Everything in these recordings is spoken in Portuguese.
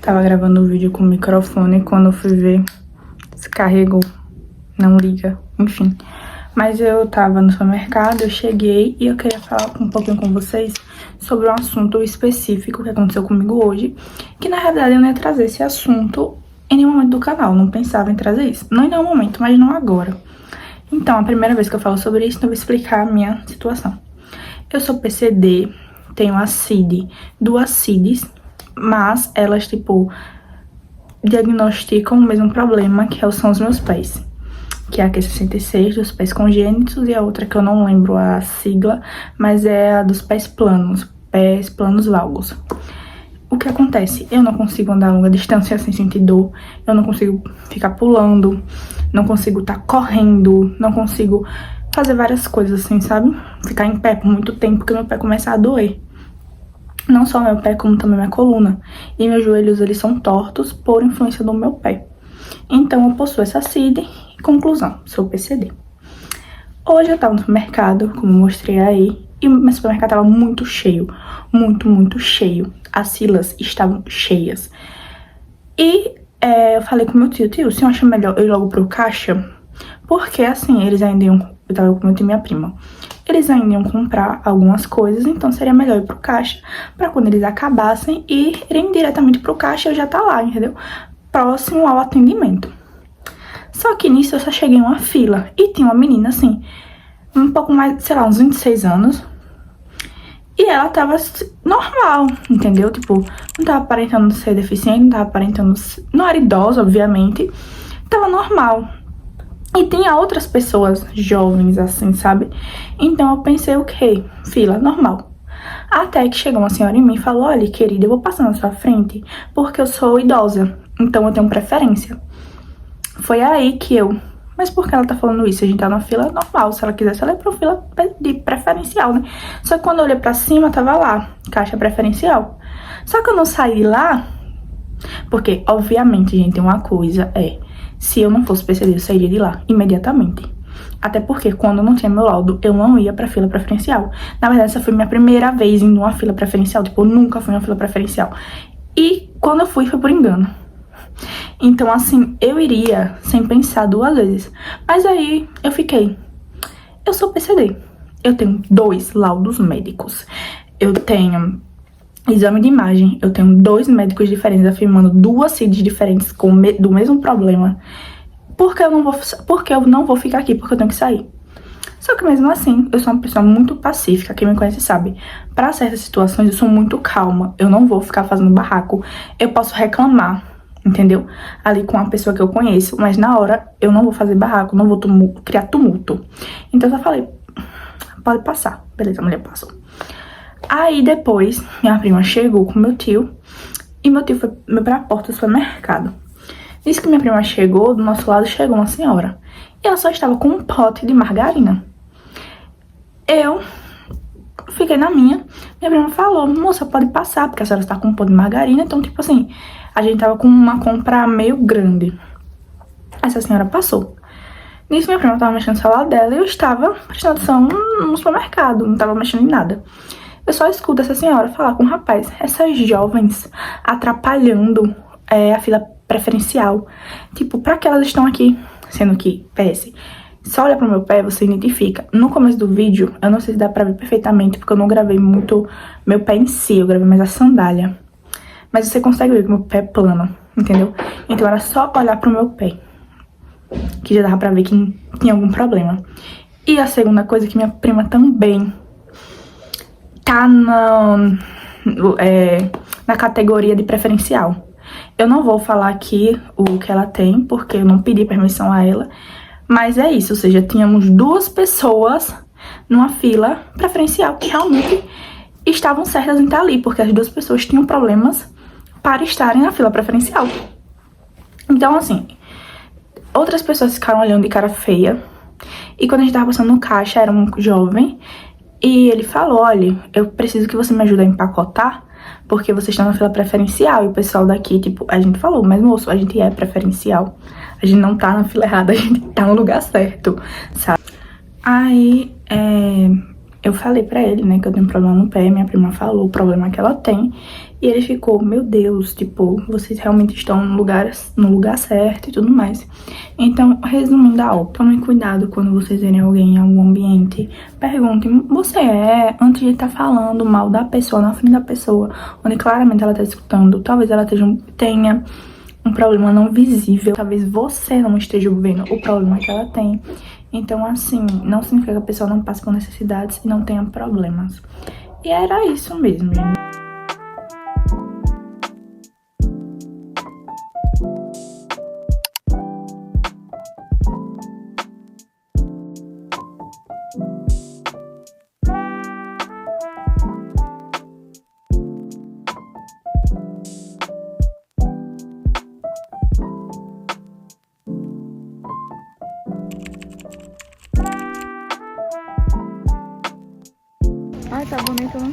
Tava gravando o vídeo com o microfone, quando eu fui ver, descarregou, não liga, enfim. Mas eu tava no supermercado, eu cheguei e eu queria falar um pouquinho com vocês sobre um assunto específico que aconteceu comigo hoje, que na realidade eu não ia trazer esse assunto em nenhum momento do canal, não pensava em trazer isso. Não em nenhum momento, mas não agora. Então, a primeira vez que eu falo sobre isso, então eu vou explicar a minha situação. Eu sou PCD, tenho a CID, duas CIDs, mas elas, tipo, diagnosticam o mesmo problema, que são os meus pés. Que é a Q66, dos pés congênitos, e a outra que eu não lembro a sigla, mas é a dos pés planos valgos. O que acontece? Eu não consigo andar a longa distância sem sentir dor, eu não consigo ficar pulando, não consigo estar correndo, não consigo fazer várias coisas assim, sabe? Ficar em pé por muito tempo, porque meu pé começa a doer. Não só meu pé, como também minha coluna. E meus joelhos, eles são tortos por influência do meu pé. Então, eu possuo essa CID. Conclusão, sou PCD. Hoje eu tava no supermercado, como eu mostrei aí, e meu supermercado tava muito cheio. Muito cheio. As filas estavam cheias. E eu falei com meu tio, você acha melhor eu ir logo pro caixa? Porque assim, eles ainda iam... Eu tava com meu tio e minha prima. Eles ainda iam comprar algumas coisas, então seria melhor ir pro caixa, pra quando eles acabassem, irem diretamente pro caixa e eu já tá lá, entendeu? Próximo ao atendimento. Só que nisso eu só cheguei em uma fila e tinha uma menina assim, um pouco mais, sei lá, uns 26 anos. E ela tava normal, entendeu? Tipo, não tava aparentando ser deficiente, não tava aparentando... Não era idosa, obviamente. Tava normal. E tinha outras pessoas jovens assim, sabe? Então eu pensei, ok, fila normal. Até que chegou uma senhora em mim e falou, olha, querida, eu vou passar na sua frente porque eu sou idosa, então eu tenho preferência. Foi aí que eu... Mas por que ela tá falando isso? A gente tá na fila normal, se ela quisesse ela ia pra fila de preferencial, né? Só que quando eu olhei pra cima, tava lá, caixa preferencial. Só que eu não saí lá, porque, obviamente, gente, uma coisa é... Se eu não fosse PCD, eu sairia de lá imediatamente. Até porque, quando eu não tinha meu laudo, eu não ia pra fila preferencial. Na verdade, essa foi minha primeira vez indo numa fila preferencial. Tipo, eu nunca fui numa fila preferencial. E quando eu fui, foi por engano. Então, assim, eu iria sem pensar duas vezes. Mas aí, eu fiquei... Eu sou PCD. Eu tenho 2 laudos médicos. Eu tenho... exame de imagem, eu tenho 2 médicos diferentes afirmando 2 CIDs diferentes do mesmo problema. Porque eu não vou ficar aqui, porque eu tenho que sair. Só que mesmo assim, eu sou uma pessoa muito pacífica, quem me conhece sabe. Pra certas situações eu sou muito calma, eu não vou ficar fazendo barraco. Eu posso reclamar, entendeu? Ali com uma pessoa que eu conheço, mas na hora eu não vou fazer barraco, não vou criar tumulto. Então eu só falei, pode passar. Beleza, a mulher passou. Aí depois, minha prima chegou com meu tio e meu tio foi pra porta do supermercado. Disse que minha prima chegou, do nosso lado chegou uma senhora. E ela só estava com um pote de margarina. Eu fiquei na minha prima falou, moça, pode passar, porque a senhora está com um pote de margarina. Então, tipo assim, a gente tava com uma compra meio grande. Essa senhora passou. Nisso, minha prima tava mexendo no celular dela e eu estava prestando atenção no supermercado, não tava mexendo em nada. Eu só escuto essa senhora falar com o rapaz, essas jovens atrapalhando a fila preferencial. Tipo, pra que elas estão aqui? Sendo que, PS, só olha pro meu pé, você identifica. No começo do vídeo, eu não sei se dá pra ver perfeitamente, porque eu não gravei muito meu pé em si, eu gravei mais a sandália. Mas você consegue ver que meu pé é plano, entendeu? Então era só olhar pro meu pé, que já dava pra ver que tinha algum problema. E a segunda coisa é que minha prima também tá na categoria de preferencial. Eu não vou falar aqui o que ela tem, porque eu não pedi permissão a ela. Mas é isso, ou seja, tínhamos 2 pessoas numa fila preferencial que realmente estavam certas em estar ali, porque as 2 pessoas tinham problemas para estarem na fila preferencial. Então, assim, outras pessoas ficaram olhando de cara feia. E quando a gente tava passando no caixa, era um jovem. E ele falou, olha, eu preciso que você me ajude a empacotar, porque vocês estão na fila preferencial. E o pessoal daqui, tipo, a gente falou, mas moço, a gente é preferencial. A gente não tá na fila errada, a gente tá no lugar certo, sabe? Aí, Eu falei pra ele, né, que eu tenho problema no pé, minha prima falou o problema que ela tem. E ele ficou, meu Deus, tipo, vocês realmente estão no lugar certo e tudo mais. Então, resumindo, tomem cuidado quando vocês verem alguém em algum ambiente. Perguntem, você antes de estar falando mal da pessoa, na frente da pessoa, onde claramente ela tá escutando, talvez ela tenha um problema não visível, talvez você não esteja vendo o problema que ela tem. Então, assim, não significa que a pessoa não passe por necessidades e não tenha problemas. E era isso mesmo, gente. Ai, tá bonito, né?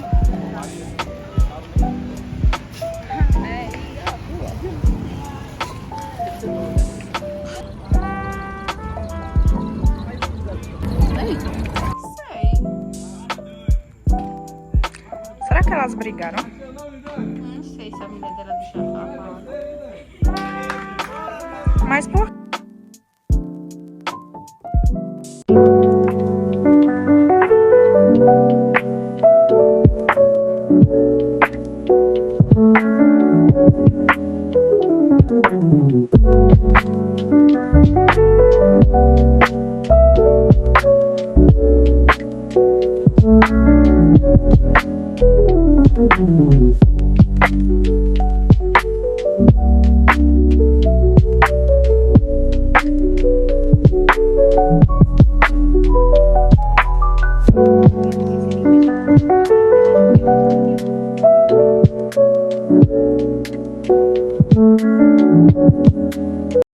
Será que elas brigaram? Não sei se a mulher dela deixou ela falar. Mas por quê?